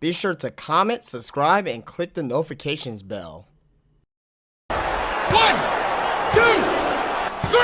Be sure to comment, subscribe, and click the notifications bell. 1, 2, 3.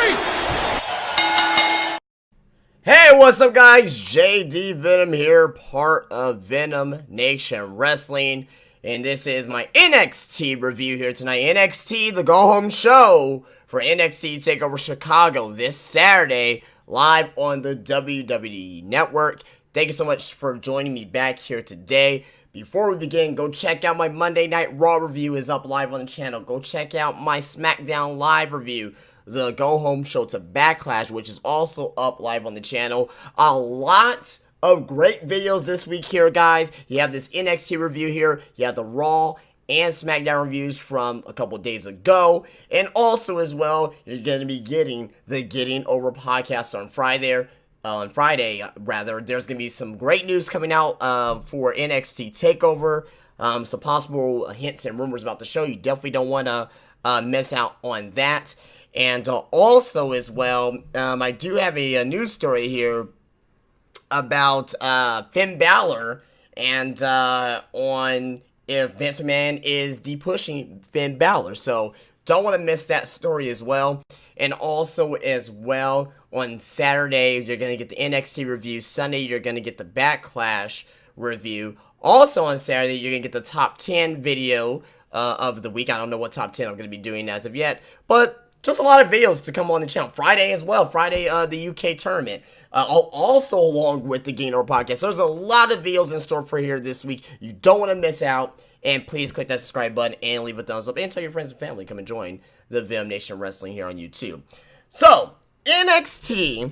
Hey, what's up, guys? JD Venom here, part of Venom Nation Wrestling, and this is my NXT review here tonight. NXT, the go-home show for NXT Takeover Chicago this Saturday, live on the WWE Network. Thank you so much for joining me back here today. Before we begin, go check out my Monday Night Raw review is up live on the channel. Go check out my SmackDown Live review, the go-home show to Backlash, which is also up live on the channel. A lot of great videos this week here, guys. You have this NXT review here. You have the Raw and SmackDown reviews from a couple days ago. And also, as well, you're going to be getting the Getting Over podcast on Friday. There's going to be some great news coming out for NXT Takeover. Some possible hints and rumors about the show. You definitely don't want to miss out on that. And also, as well, I do have a news story here about Finn Balor and on if Vince McMahon is de-pushing Finn Balor. So don't want to miss that story as well. And also as well, on Saturday, you're going to get the NXT review. Sunday, you're going to get the Backlash review. Also on Saturday, you're going to get the top 10 video of the week. I don't know what top 10 I'm going to be doing as of yet, but just a lot of videos to come on the channel. Friday as well. Friday, the UK tournament. Also along with the Getting Over podcast. So there's a lot of videos in store for here this week. You don't want to miss out. And please click that subscribe button and leave a thumbs up. And tell your friends and family come and join the Venom Nation Wrestling here on YouTube. So, NXT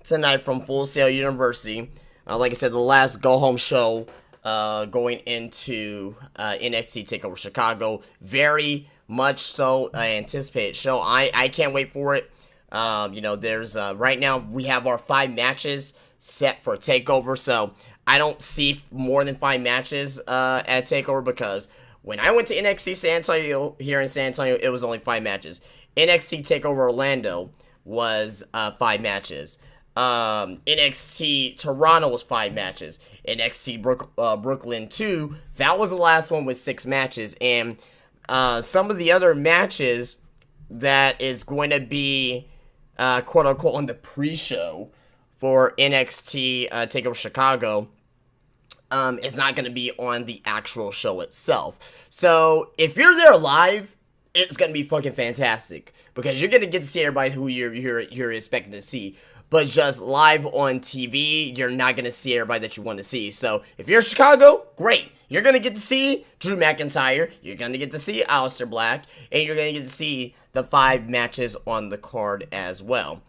tonight from Full Sail University. Like I said, the last go-home show going into NXT TakeOver Chicago. Very much so anticipated show. I can't wait for it. There's right now we have our 5 matches set for TakeOver, so I don't see more than 5 matches at TakeOver because when I went to NXT San Antonio here in San Antonio, it was only 5 matches. NXT TakeOver Orlando was 5 matches. NXT Toronto was 5 matches. NXT Brooklyn 2, that was the last one with 6 matches. And some of the other matches that is going to be quote unquote on the pre-show for NXT TakeOver Chicago is not going to be on the actual show itself. So if you're there live, it's going to be fucking fantastic because you're going to get to see everybody who you're expecting to see. But just live on TV, you're not going to see everybody that you want to see. So if you're in Chicago, great. You're going to get to see Drew McIntyre. You're going to get to see Aleister Black. And you're going to get to see the 5 matches on the card as well.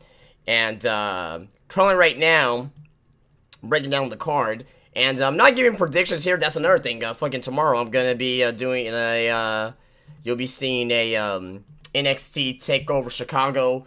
And currently right now, breaking down the card. And I'm not giving predictions here. That's another thing. Fucking tomorrow, I'm going to be doing a... you'll be seeing a NXT TakeOver Chicago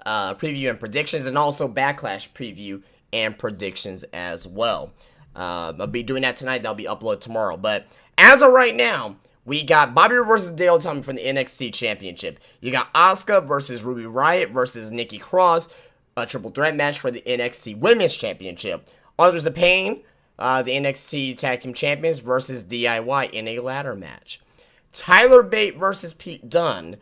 preview and predictions. And also Backlash preview and predictions as well. I'll be doing that tonight. That'll be uploaded tomorrow. But as of right now, we got Bobby Roode versus Dale Tomlin from the NXT Championship. You got Asuka versus Ruby Riott versus Nikki Cross. A triple threat match for the NXT Women's Championship. Authors of Pain, the NXT Tag Team Champions versus DIY in a ladder match. Tyler Bate versus Pete Dunne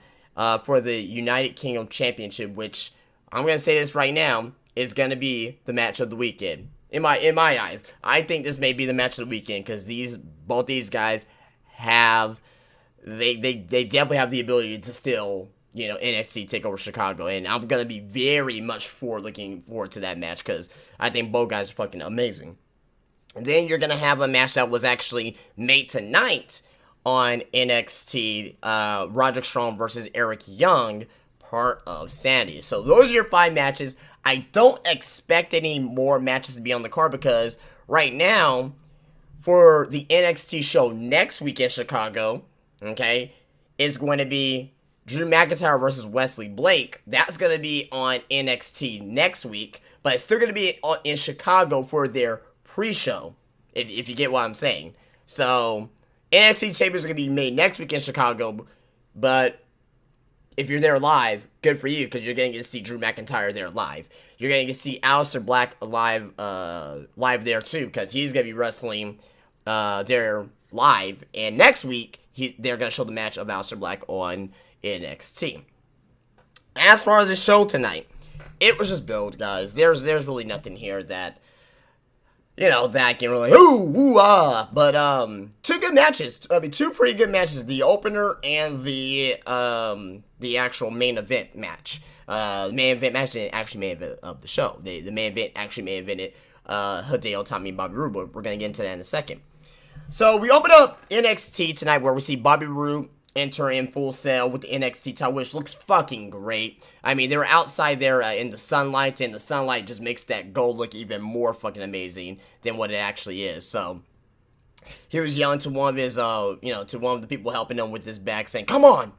for the United Kingdom Championship, which I'm going to say this right now, is going to be the match of the weekend. In my eyes, I think this may be the match of the weekend because both these guys have they definitely have the ability to still NXT TakeOver Chicago, and I'm gonna be very much looking forward to that match because I think both guys are fucking amazing. And then you're gonna have a match that was actually made tonight on NXT, Roderick Strong versus Eric Young, part of Sanity. So those are your 5 matches. I don't expect any more matches to be on the card because right now, for the NXT show next week in Chicago, okay, is going to be Drew McIntyre versus Wesley Blake. That's going to be on NXT next week, but it's still going to be in Chicago for their pre-show, if you get what I'm saying. So NXT Chambers are going to be made next week in Chicago, but if you're there live, good for you, because you're going to get to see Drew McIntyre there live. You're going to get to see Aleister Black live there too, because he's going to be wrestling they're live, and next week they're gonna show the match of Aleister Black on NXT. As far as the show tonight, it was just build, guys. There's really nothing here that, you know, that can really but two good matches. I mean, two pretty good matches. The opener and the actual main event match. Main event match and actually main event of the show. The main event actually main evented Hideo Itami and Bobby Roode, but we're gonna get into that in a second. So we open up NXT tonight, where we see Bobby Roode enter in Full Sail with the NXT title, which looks fucking great. I mean, they were outside there in the sunlight, and the sunlight just makes that gold look even more fucking amazing than what it actually is. So he was yelling to one of his, to one of the people helping him with this bag, saying, "Come on!"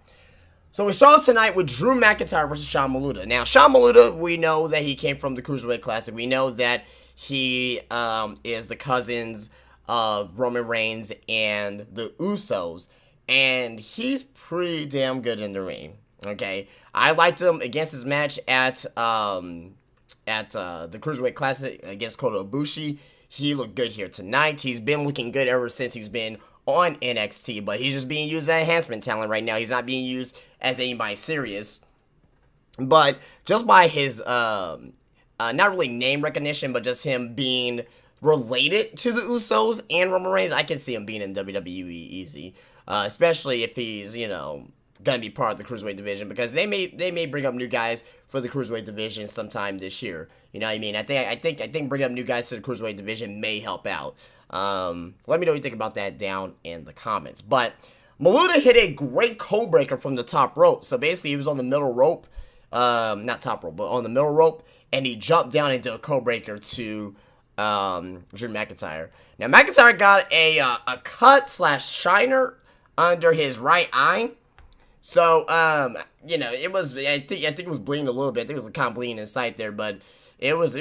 So we start tonight with Drew McIntyre versus Sean Maluta. Now, Sean Maluta, we know that he came from the Cruiserweight Classic. We know that he is the cousins of Roman Reigns and the Usos. And he's pretty damn good in the ring. Okay, I liked him against his match at the Cruiserweight Classic against Kota Ibushi. He looked good here tonight. He's been looking good ever since he's been on NXT, but he's just being used as enhancement talent right now. He's not being used as anybody serious. But just by his not really name recognition, but just him being related to the Usos and Roman Reigns, I can see him being in WWE easy. Especially if he's, gonna be part of the Cruiserweight division, because they may bring up new guys for the Cruiserweight division sometime this year. You know what I mean? I think bringing up new guys to the Cruiserweight division may help out. Let me know what you think about that down in the comments. But Maluta hit a great code breaker from the top rope. So basically, he was on the middle rope, not top rope, but on the middle rope, and he jumped down into a code breaker to Drew McIntyre. Now McIntyre got a cut/shiner under his right eye. So, it was, I think it was bleeding a little bit. I think it was kind of bleeding inside there, but it was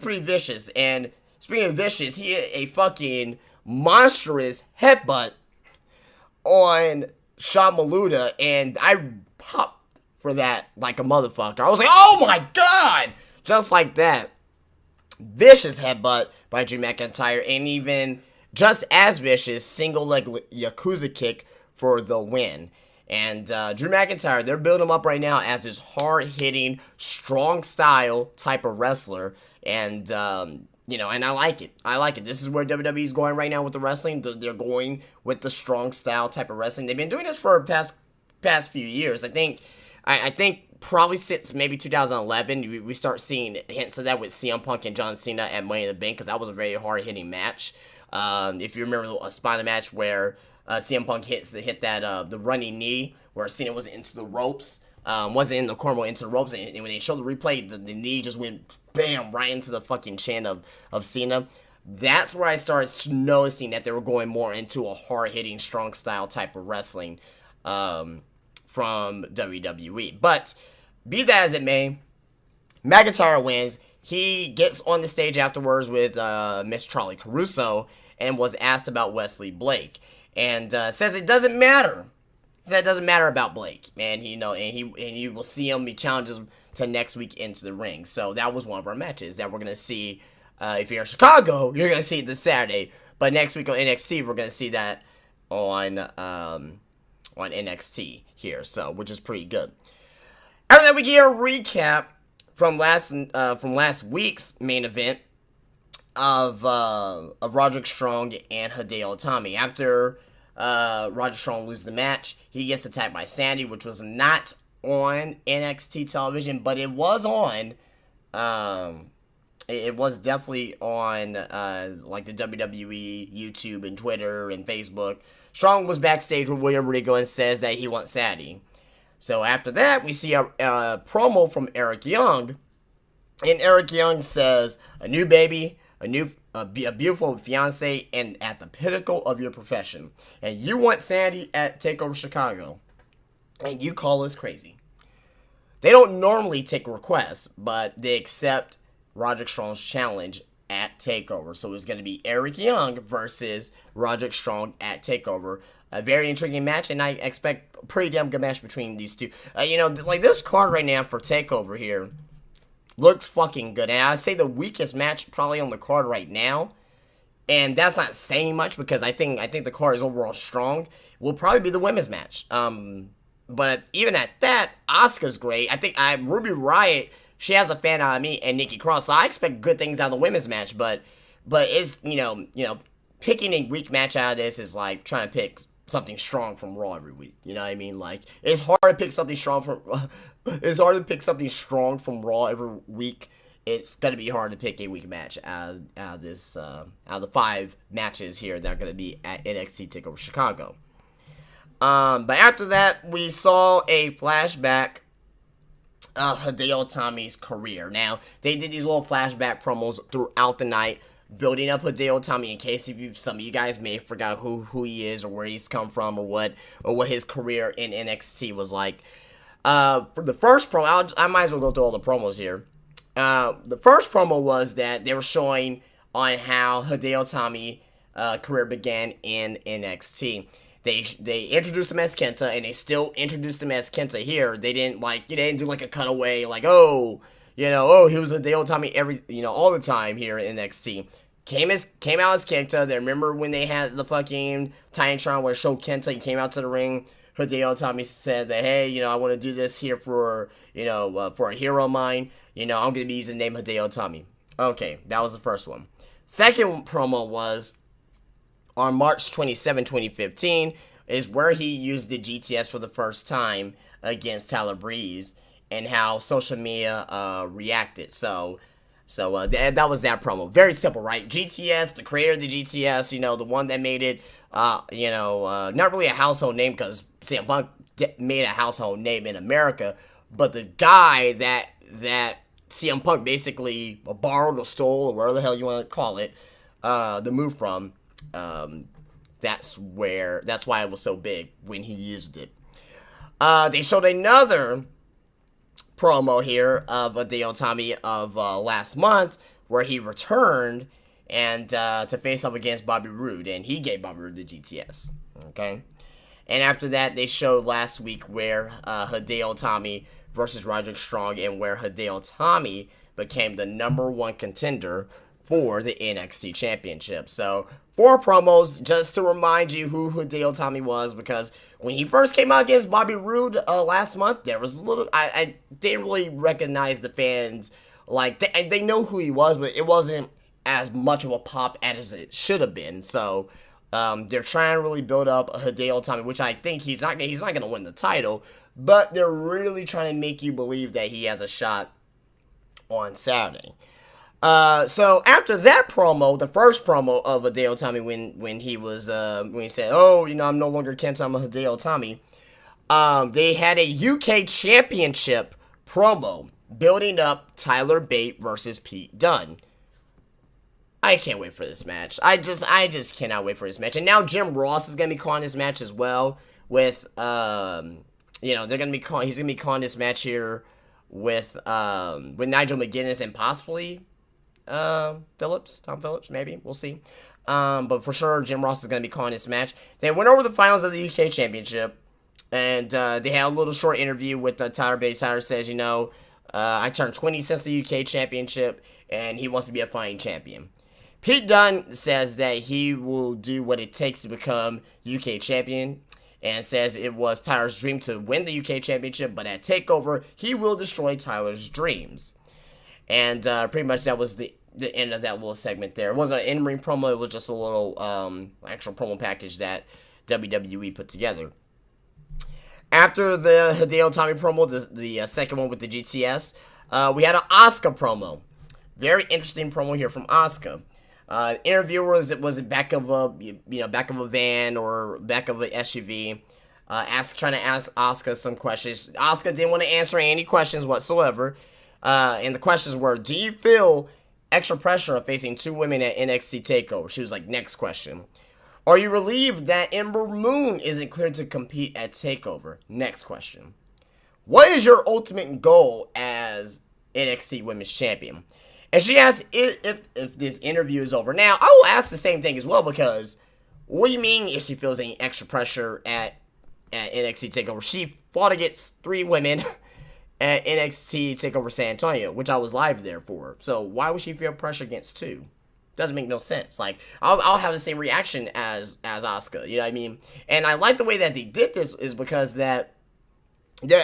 pretty vicious. And speaking of vicious, he hit a fucking monstrous headbutt on Sean Maluta, and I popped for that like a motherfucker. I was like, oh my god! Just like that. Vicious headbutt by Drew McIntyre, and even just as vicious single leg Yakuza kick for the win. And Drew McIntyre, they're building him up right now as this hard-hitting, strong-style type of wrestler. And, and I like it. I like it. This is where WWE is going right now with the wrestling. They're going with the strong-style type of wrestling. They've been doing this for the past few years. I think probably since maybe 2011, we start seeing hints of that with CM Punk and John Cena at Money in the Bank, because that was a very hard-hitting match. If you remember a spot in the match where CM Punk hit the running knee, where Cena was into the ropes, wasn't in the corner, into the ropes, and when they showed the replay, the knee just went bam right into the fucking chin of Cena. That's where I started noticing that they were going more into a hard-hitting, strong-style type of wrestling from WWE. But be that as it may, McIntyre wins. He gets on the stage afterwards with Miss Charlie Caruso and was asked about Wesley Blake. And says it doesn't matter. He said it doesn't matter about Blake, and you will see him. He challenges to next week into the ring. So that was one of our matches that we're gonna see. If you're in Chicago, you're gonna see it this Saturday. But next week on NXT, we're gonna see that on NXT here. So which is pretty good. After that, we get a recap from last week's main event of Roderick Strong and Hideo Itami. After Roderick Strong loses the match, he gets attacked by Sandy, which was not on NXT television, but it was on. It was definitely on like the WWE, YouTube, and Twitter and Facebook. Strong was backstage with William Regal and says that he wants Sandy. So after that, we see a promo from Eric Young, and Eric Young says, "A new baby, a beautiful fiance, and at the pinnacle of your profession. And you want Sandy at TakeOver Chicago, and you call us crazy." They don't normally take requests, but they accept Roderick Strong's challenge at TakeOver. So it's going to be Eric Young versus Roderick Strong at TakeOver. A very intriguing match, and I expect a pretty damn good match between these two. Like this card right now for TakeOver here looks fucking good. And I'd say the weakest match probably on the card right now and that's not saying much because I think the card is overall strong, will probably be the women's match. But even at that, Asuka's great. I think Ruby Riott, she has a fan out of me, and Nikki Cross. So I expect good things out of the women's match. But it's picking a weak match out of this is like trying to pick something strong from Raw every week. You know what I mean? Like it's hard to pick something strong from Raw every week. It's gonna be hard to pick a weak match out of the 5 matches here that are gonna be at NXT Takeover Chicago. But after that, we saw a flashback of Hideo Itami's career. Now, they did these little flashback promos throughout the night, building up Hideo Itami in case some of you guys may have forgot who he is or where he's come from or what his career in NXT was like. For the first promo, I might as well go through all the promos here. The first promo was that they were showing on how Hideo Itami career began in NXT. They introduced him as Kenta, and they still introduced him as Kenta here. They didn't do like a cutaway, like, he was Hideo Itami all the time here in NXT. Came out as Kenta. They remember when they had the fucking Titantron where it showed Kenta. He came out to the ring. Hideo Itami said that, hey, I want to do this here for a hero of mine. I'm going to be using the name Hideo Itami. Okay, that was the first one. Second promo was on March 27, 2015, is where he used the GTS for the first time against Tyler Breeze and how social media reacted. So that was that promo. Very simple, right? GTS, the creator of the GTS, the one that made it, not really a household name because CM Punk made a household name in America, but the guy that CM Punk basically borrowed or stole or whatever the hell you want to call it, the move from. That's why it was so big when he used it. They showed another promo here of Hideo Itami of last month where he returned and to face up against Bobby Roode, and he gave Bobby Roode the GTS. Okay, and after that they showed last week where Hideo Itami versus Roderick Strong, and where Hideo Itami became the #1 contender for the NXT Championship. So 4 promos just to remind you who Hideo Itami was, because when he first came out against Bobby Roode last month, there was a little, I didn't really recognize the fans, like they know who he was, but it wasn't as much of a pop as it should have been. So they're trying to really build up Hideo Itami, which I think he's not going to win the title, but they're really trying to make you believe that he has a shot on Saturday. So after that promo, the first promo of Hideo Itami when he said, I'm no longer Kenta, I'm a Hideo Itami, they had a UK Championship promo building up Tyler Bate versus Pete Dunne. I can't wait for this match. I just cannot wait for this match. And now Jim Ross is gonna be calling this match as well with he's gonna be calling this match here with Nigel McGuinness and possibly Tom Phillips, maybe. We'll see. But for sure, Jim Ross is going to be calling this match. They went over the finals of the UK Championship, and they had a little short interview with Tyler Bate. Tyler says, I turned 20 since the UK Championship, and he wants to be a fighting champion. Pete Dunne says that he will do what it takes to become UK champion, and says it was Tyler's dream to win the UK Championship, but at TakeOver, he will destroy Tyler's dreams. And pretty much that was the end of that little segment there. It wasn't an in-ring promo. It was just a little actual promo package that WWE put together. After the Hideo Itami promo, the second one with the GTS, we had an Asuka promo. Very interesting promo here from Asuka. Interviewer was back of a van or back of an SUV, trying to ask Asuka some questions. Asuka didn't want to answer any questions whatsoever. And the questions were, do you feel extra pressure of facing 2 women at NXT TakeOver? She was like, next question. Are you relieved that Ember Moon isn't cleared to compete at TakeOver? Next question. What is your ultimate goal as NXT Women's Champion? And she asked if this interview is over. Now, I will ask the same thing as well, because what do you mean if she feels any extra pressure at NXT TakeOver? She fought against 3 women at NXT TakeOver San Antonio, which I was live there for. So why would she feel pressure against 2? Doesn't make no sense. Like, I'll have the same reaction as Asuka, you know what I mean? And I like the way that they did this is because that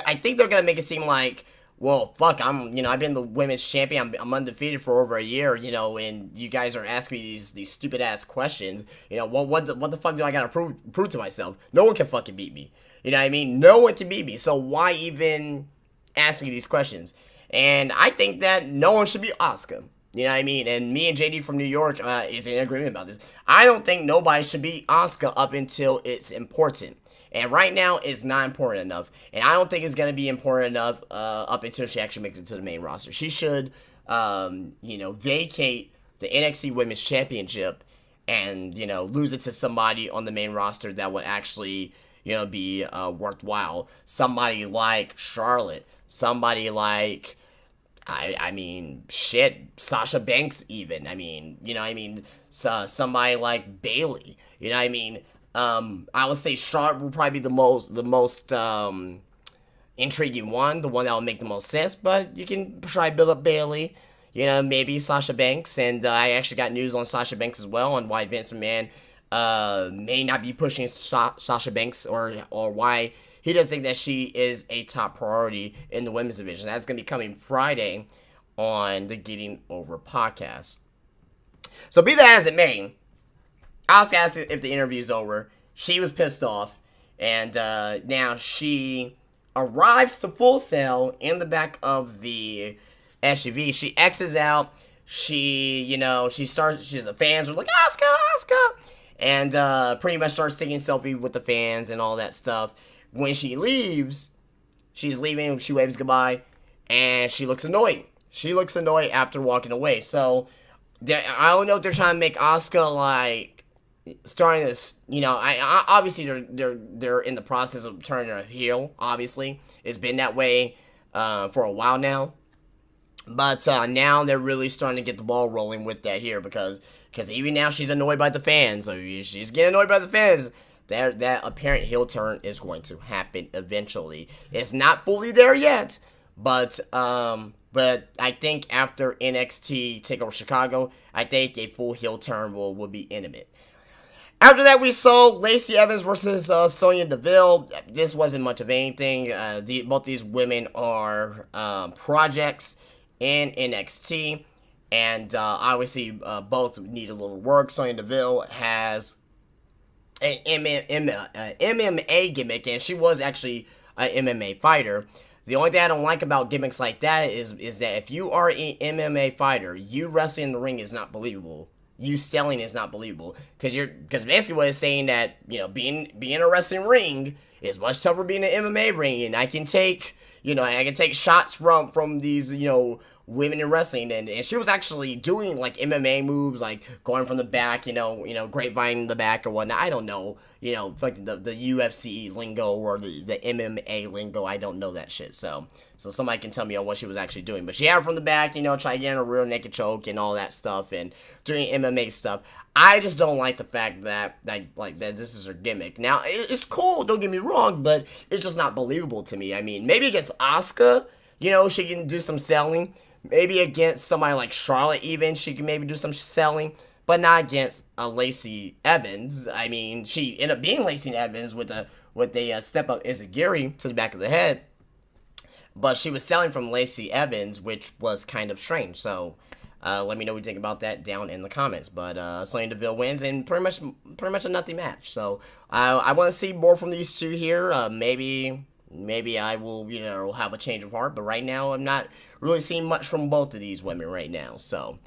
I think they're gonna make it seem like, well, fuck, I've been the women's champion, I'm undefeated for over a year, and you guys are asking me these stupid ass questions, what the fuck do I gotta prove to myself? No one can fucking beat me, you know what I mean? No one can beat me, so why even ask me these questions? And I think that no one should be Asuka. You know what I mean? And me and JD from New York is in agreement about this. I don't think nobody should be Asuka up until it's important. And right now, it's not important enough. And I don't think it's going to be important enough up until she actually makes it to the main roster. She should, vacate the NXT Women's Championship and, lose it to somebody on the main roster that would actually, be worthwhile. Somebody like Charlotte. Somebody like... Sasha Banks even. Somebody like Bailey. You know what I mean? I would say Charlotte will probably be the most intriguing one, the one that will make the most sense, but you can try to build up Bailey, maybe Sasha Banks, and I actually got news on Sasha Banks as well, on why Vince McMahon may not be pushing Sasha Banks, or why he doesn't think that she is a top priority in the women's division. That's going to be coming Friday on the Getting Over podcast. So be that as it may, I was asked if the interview's over. She was pissed off, and now she arrives to Full Sail in the back of the SUV. She exits out. The fans are like, Asuka, and pretty much starts taking selfie with the fans and all that stuff. When she leaves, she's leaving, she waves goodbye, and she looks annoyed. She looks annoyed after walking away. So, I don't know if they're trying to make Asuka, like, starting this, obviously they're in the process of turning her heel, obviously. It's been that way for a while now. But now they're really starting to get the ball rolling with that here, because even now she's annoyed by the fans. So she's getting annoyed by the fans. That apparent heel turn is going to happen eventually. It's not fully there yet, but I think after NXT Takeover Chicago, I think a full heel turn will be imminent. After that, we saw Lacey Evans versus Sonya Deville. This wasn't much of anything. Both these women are projects in NXT, and obviously both need a little work. Sonya Deville has an MMA gimmick, and she was actually an MMA fighter. The only thing I don't like about gimmicks like that is that if you are an MMA fighter, you wrestling in the ring is not believable. You selling is not believable, because basically what it's saying that being in a wrestling ring is much tougher being an MMA ring, and I can take shots from these women in wrestling, and she was actually doing like MMA moves, like going from the back, grapevine in the back or whatnot. I don't know, like the UFC lingo or the MMA lingo. I don't know that shit. So somebody can tell me on what she was actually doing. But she had it from the back, trying to get in a real naked choke and all that stuff, and doing MMA stuff. I just don't like the fact that that this is her gimmick. Now it's cool, don't get me wrong, but it's just not believable to me. I mean, maybe against Asuka, she can do some selling. Maybe against somebody like Charlotte even, she can maybe do some selling, but not against Lacey Evans. I mean, she ended up being Lacey Evans with a step up Izagiri to the back of the head, but she was selling from Lacey Evans, which was kind of strange. So let me know what you think about that down in the comments. But Sonya Deville wins, and pretty much a nothing match. So I want to see more from these two here. Maybe I will, have a change of heart. But right now, I'm not really seeing much from both of these women right now. So,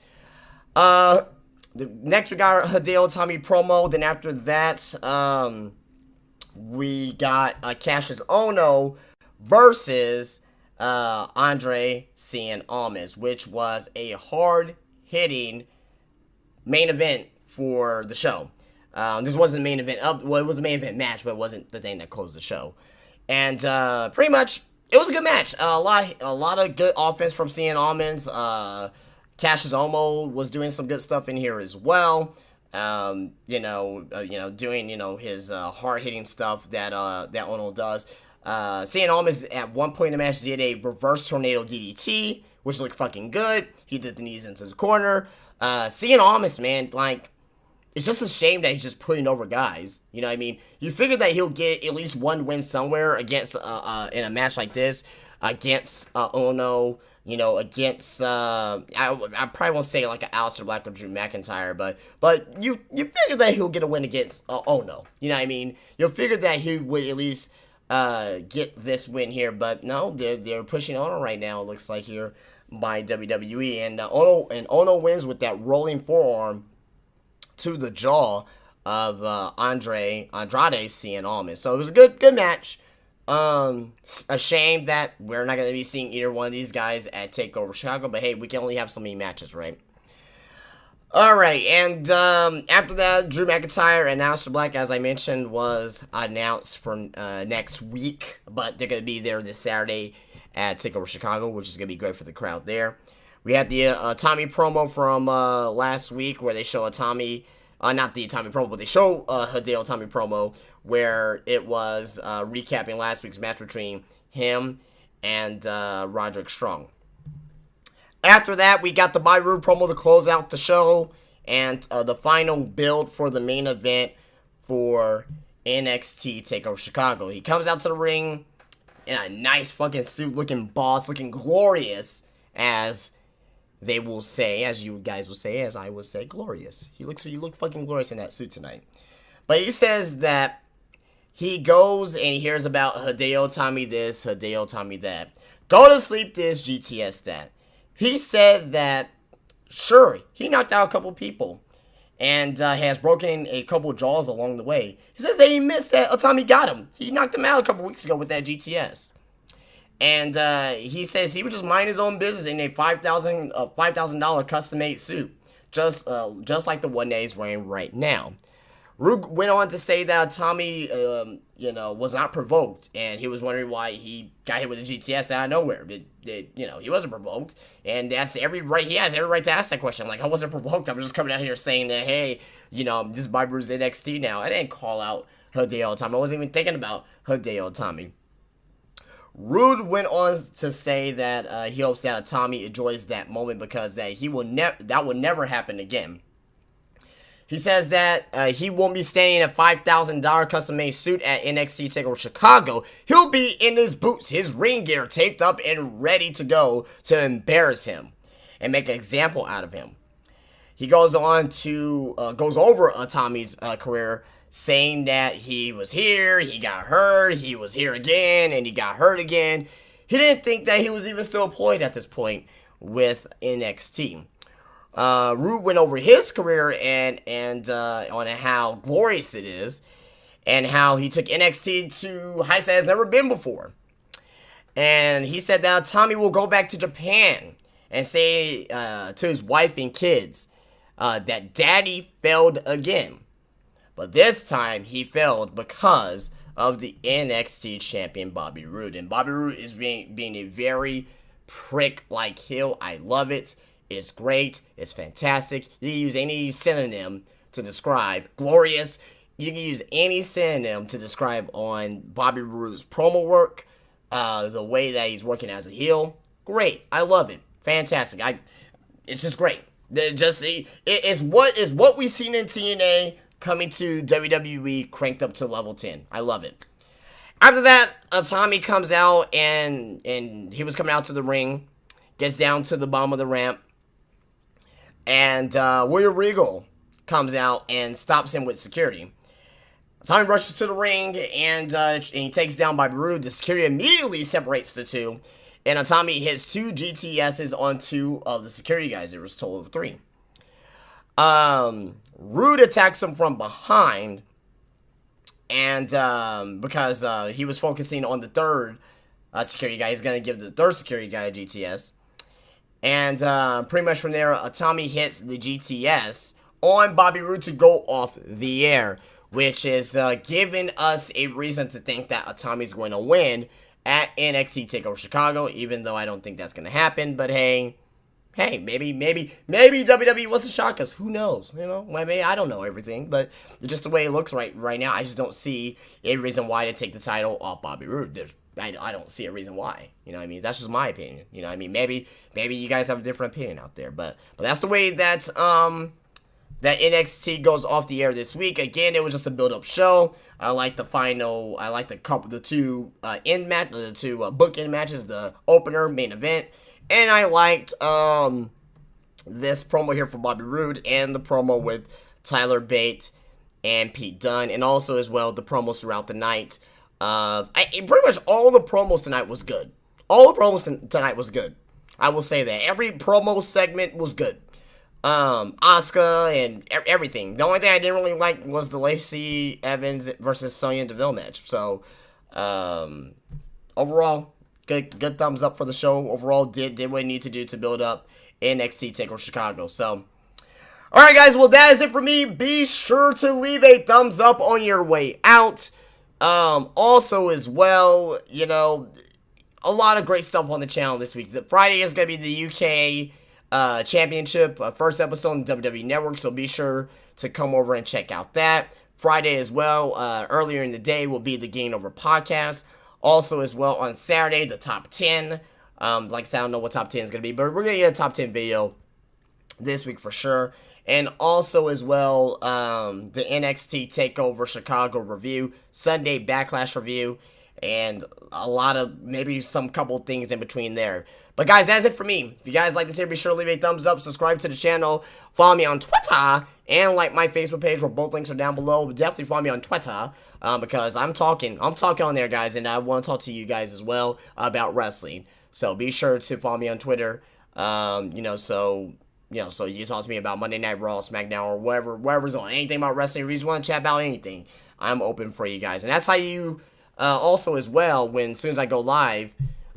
next we got Hideo Itami promo. Then after that, we got Cassius Ohno versus Andre Cien Almas, which was a hard-hitting main event for the show. This wasn't the main event. It was a main event match, but it wasn't the thing that closed the show. And pretty much, it was a good match. A lot of good offense from Cien Almas. Cassius Ohno was doing some good stuff in here as well. Doing his hard hitting stuff that Ohno does. Cien Almas at one point in the match did a reverse tornado DDT, which looked fucking good. He did the knees into the corner. Seeing Almas, man, like, it's just a shame that he's just putting over guys. You know what I mean? You figure that he'll get at least one win somewhere against, in a match like this, against, Ohno, you know, against, I probably won't say like an Aleister Black or Drew McIntyre, but you figure that he'll get a win against, Ohno. You know what I mean? You'll figure that he would at least, get this win here, but no, they're pushing Ohno right now, it looks like here, by WWE, and Ohno wins with that rolling forearm to the jaw of Andrade Cien Almas. So it was a good match. A shame that we're not going to be seeing either one of these guys at TakeOver Chicago, but hey, we can only have so many matches, right? Alright, and after that, Drew McIntyre and Aleister Black, as I mentioned, was announced for next week, but they're going to be there this Saturday at TakeOver Chicago, which is going to be great for the crowd there. We had the Tommy promo from last week where they show a Tommy, not the Tommy promo, but they show Hideo Tommy promo where it was recapping last week's match between him and Roderick Strong. After that, we got the Bobby Roode promo to close out the show and the final build for the main event for NXT Takeover Chicago. He comes out to the ring in a nice fucking suit, looking boss, looking glorious, as they will say, as you guys will say, as I would say, glorious. You look fucking glorious in that suit tonight. But he says that he goes and he hears about Hideo Tommy this, Hideo Tommy that. Go to sleep this, GTS that. He said that, sure, he knocked out a couple people and has broken a couple jaws along the way. He says that he missed that Tommy got him. He knocked him out a couple weeks ago with that GTS. And he says he would just mind his own business in a $5,000 custom-made suit, just like the one that he's wearing right now. Roode went on to say that Tommy, was not provoked, and he was wondering why he got hit with a GTS out of nowhere. He wasn't provoked, and that's every right. He has every right to ask that question. I'm like, I wasn't provoked. I'm just coming out here saying that, hey, this is Bobby Roode's NXT now. I didn't call out Hideo Tommy. I wasn't even thinking about Hideo Tommy. Roode went on to say that he hopes that Tommy enjoys that moment because that will never happen again. He says that he won't be standing in a $5,000 custom-made suit at NXT TakeOver Chicago. He'll be in his boots, his ring gear taped up and ready to go to embarrass him and make an example out of him. He goes on to goes over Tommy's career, saying that he was here, he got hurt, he was here again, and he got hurt again. He didn't think that he was even still employed at this point with NXT. Roode went over his career and on how glorious it is, and how he took NXT to heights that has never been before. And he said that Tommy will go back to Japan and say to his wife and kids that Daddy failed again. But this time he failed because of the NXT champion Bobby Roode. And Bobby Roode is being a very prick-like heel. I love it. It's great. It's fantastic. You can use any synonym to describe glorious. You can use any synonym to describe on Bobby Roode's promo work, the way that he's working as a heel. Great. I love it. Fantastic. It's just great. It's what we've seen in TNA coming to WWE cranked up to level 10. I love it. After that, Tommy comes out and he was coming out to the ring, gets down to the bottom of the ramp, and William Regal comes out and stops him with security. Tommy rushes to the ring and he takes down Bobby Roode. The security immediately separates the two, and Tommy hits 2 GTSs on 2 of the security guys. There was a total of 3. Roode attacks him from behind, and because he was focusing on the third security guy, he's going to give the third security guy a GTS. And pretty much from there, Tommy hits the GTS on Bobby Roode to go off the air, which is giving us a reason to think that Tommy's going to win at NXT TakeOver Chicago, even though I don't think that's going to happen. But hey, hey, maybe WWE wants to shock us. Who knows? You know, maybe I don't know everything, but just the way it looks right now, I just don't see a reason why to take the title off Bobby Roode. I don't see a reason why. You know what I mean? That's just my opinion. You know what I mean? Maybe you guys have a different opinion out there, but that's the way that that NXT goes off the air this week. Again, it was just a build-up show. I like the two bookend matches, the opener, main event, and I liked this promo here for Bobby Roode and the promo with Tyler Bate and Pete Dunne, and also as well the promos throughout the night. Pretty much all the promos tonight was good. All the promos tonight was good. I will say that every promo segment was good. Asuka and everything. The only thing I didn't really like was the Lacey Evans versus Sonya Deville match. So, overall, good thumbs up for the show. Overall, did what it needed to do to build up NXT Takeover Chicago. So, alright guys, well that is it for me. Be sure to leave a thumbs up on your way out. Also as well, you know, a lot of great stuff on the channel this week. Friday is going to be the UK Championship, first episode on the WWE Network, so be sure to come over and check out that. Friday as well, earlier in the day, will be the Game Over podcast. Also as well, on Saturday, the top 10. Like I said, I don't know what top 10 is going to be, but we're going to get a top 10 video this week for sure. And also as well, the NXT Takeover Chicago review, Sunday Backlash review, and a lot of, maybe some couple things in between there. But guys, that's it for me. If you guys like this here, be sure to leave a thumbs up, subscribe to the channel, follow me on Twitter, and like my Facebook page where both links are down below. But definitely follow me on Twitter, because I'm talking on there, guys, and I want to talk to you guys as well about wrestling. So be sure to follow me on Twitter, so you talk to me about Monday Night Raw, SmackDown, or wherever's on. Anything about wrestling, if you just want to chat about anything, I'm open for you guys. And that's how you, also as well, as soon as I go live,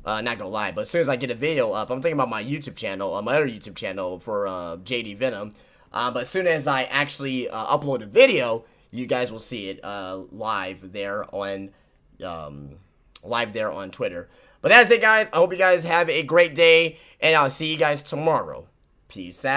not go live, but as soon as I get a video up, I'm thinking about my YouTube channel, my other YouTube channel for JD Venom. But as soon as I actually upload a video, you guys will see it live there on Twitter. But that's it, guys. I hope you guys have a great day, and I'll see you guys tomorrow. Peace out.